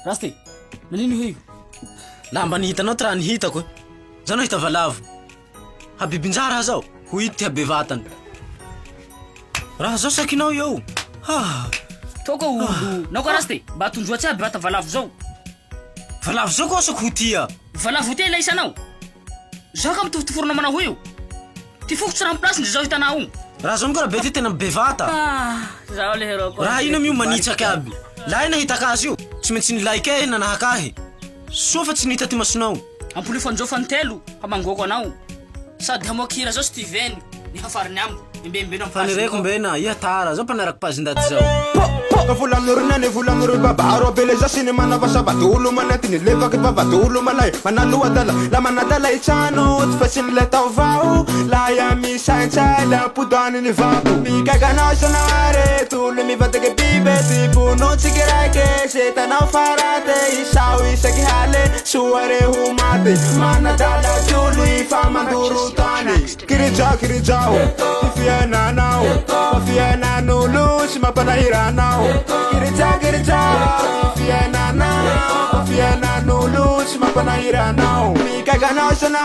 Rasty, nanino hoy? Lamba nihitanao ty raha nihitako. Zanao hita valavo. Habibinjara zao, ho ito ty habevatany. Raha zao sakinao eo. Toko olo, nao ka Rasty, mba atondroatsy aby bata valavo zao. Valavo zao koa sako ho tia. Valavo ty ilay isanao. Zaho ka mitofotoforona manao ho io. Ty fokotsy raha place ndre zao hitanao. Raha zao miko raha be ty tena bevata. Zaho le heroko. Raha ino mio manitsaky aby. Lahy nahitaka azy io, tsy maintsy nilaiky ahy na nahakahy. Soa fa tsy nihita ty masonao. Ampolo fanjofany telo, hamangoko anao. Sady hamoakira zao Steven, ny hafariny amiko. Mbembeno amin'ny Fanireko mbena, iha tara, zao panaraka pazindaty zao. Volan'orona ny volan'oro babaro beleza siny manavasa batolo manety ny levaky babatolo malay manalohadala la manadala itsano tsy fa tsy ny le taovao la ia misaintsay la apodany ny vato mikaikanao sanare tolo mivataky bibe ty bono tsiky raike se tanao farate isao isaky hale soare ho maty manadala tolo ifa mandoro tany kirijao fiananao fiananolo sy mampanahiranao fiananao fiananolo sy mampanahiranao mikaikanao sana